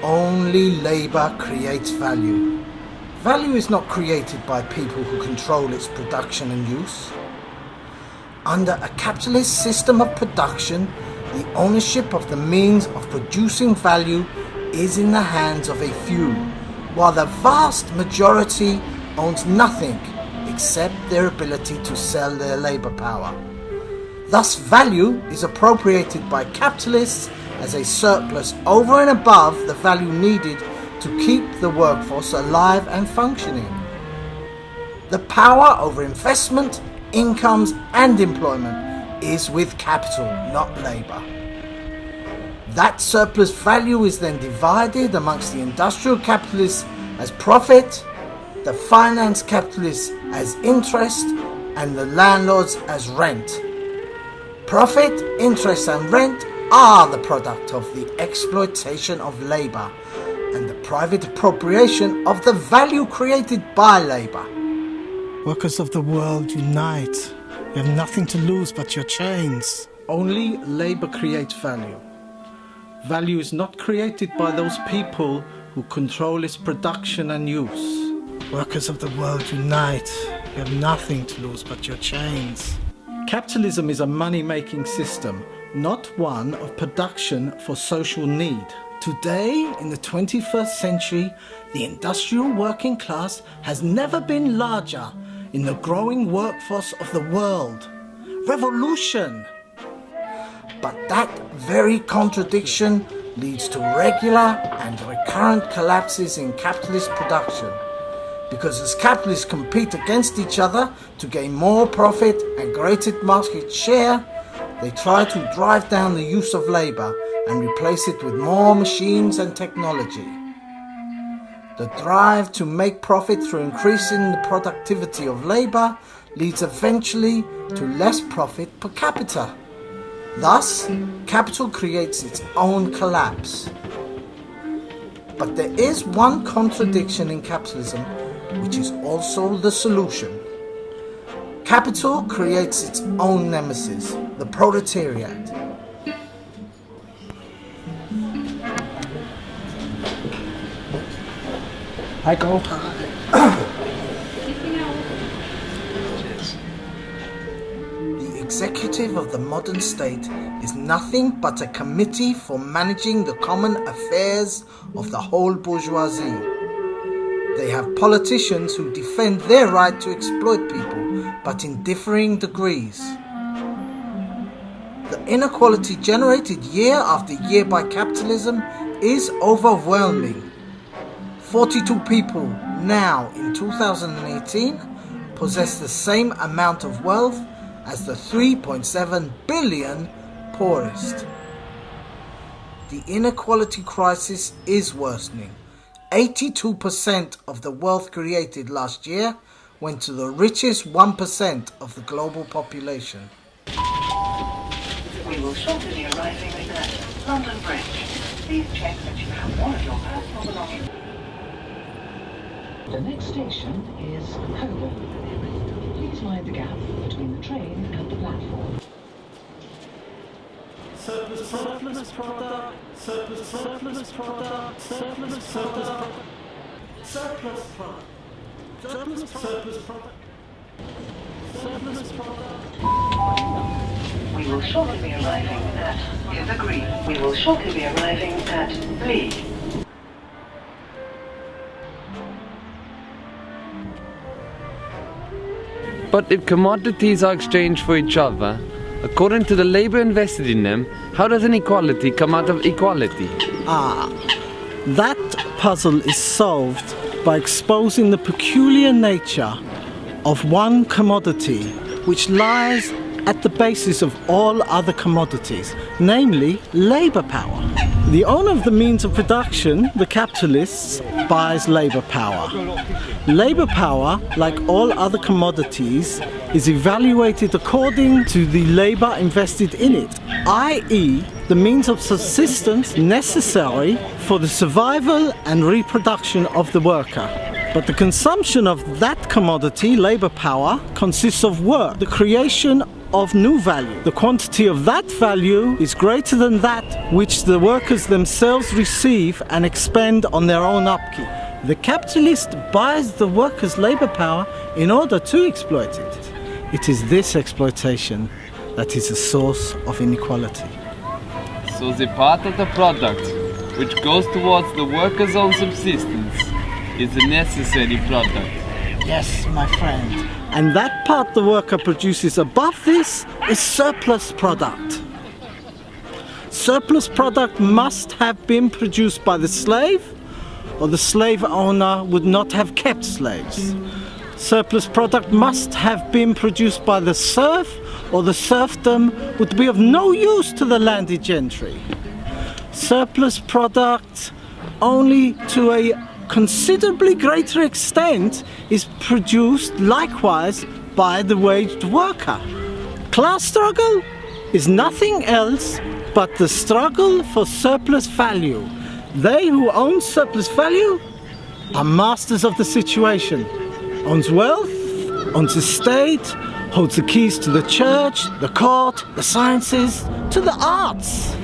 Only labour creates value. Value is not created by people who control its production and use. Under a capitalist system of production, the ownership of the means of producing value is in the hands of a few, while the vast majority owns nothing except their ability to sell their labour power. Thus, value is appropriated by capitalists as a surplus over and above the value needed to keep the workforce alive and functioning. The power over investment, incomes and employment is with capital, not labour. That surplus value is then divided amongst the industrial capitalists as profit, the finance capitalists as interest, and the landlords as rent. Profit, interest and rent are the product of the exploitation of labour and the private appropriation of the value created by labour. Workers of the world, unite. You have nothing to lose but your chains. Only labour creates value. Value is not created by those people who control its production and use. Workers of the world, unite. You have nothing to lose but your chains. Capitalism is a money-making system, not one of production for social need. Today, in the 21st century, the industrial working class has never been larger in the growing workforce of the world. Revolution! But that very contradiction leads to regular and recurrent collapses in capitalist production. Because as capitalists compete against each other to gain more profit and greater market share, they try to drive down the use of labour and replace it with more machines and technology. The drive to make profit through increasing the productivity of labour leads eventually to less profit per capita. Thus, capital creates its own collapse. But there is one contradiction in capitalism which is also the solution. Capital creates its own nemesis, the proletariat. I go. The executive of the modern state is nothing but a committee for managing the common affairs of the whole bourgeoisie. They have politicians who defend their right to exploit people, but in differing degrees. The inequality generated year after year by capitalism is overwhelming. 42 people now in 2018 possess the same amount of wealth as the 3.7 billion poorest. The inequality crisis is worsening. 82% of the wealth created last year went to the richest 1% of the global population. We will shortly be arriving at London Bridge. Please check that you have all of your personal belongings. The next station is Holborn. Please mind the gap between the train and the platform. Surplus product, surplus product, surplus product, surplus product, surplus product, surplus product, surplus product. We will shortly be arriving at is agreed. We will shortly be arriving at Lee. But if commodities are exchanged for each other, according to the labour invested in them, how does inequality come out of equality? That puzzle is solved by exposing the peculiar nature of one commodity which lies at the basis of all other commodities, namely labour power. The owner of the means of production, the capitalists, buys labour power. Labour power, like all other commodities, is evaluated according to the labour invested in it, i.e. the means of subsistence necessary for the survival and reproduction of the worker. But the consumption of that commodity, labour power, consists of work, the creation of new value. The quantity of that value is greater than that which the workers themselves receive and expend on their own upkeep. The capitalist buys the workers' labor power in order to exploit it. It is this exploitation that is the source of inequality. So the part of the product which goes towards the worker's own subsistence is a necessary product. Yes, my friend. And that part the worker produces above this is surplus product. Surplus product must have been produced by the slave, or the slave owner would not have kept slaves. Surplus product must have been produced by the serf, or the serfdom would be of no use to the landed gentry. Surplus product only to a considerably greater extent is produced likewise by the waged worker. Class struggle is nothing else but the struggle for surplus value. They who own surplus value are masters of the situation, owns wealth, owns the state, holds the keys to the church, the court, the sciences, to the arts.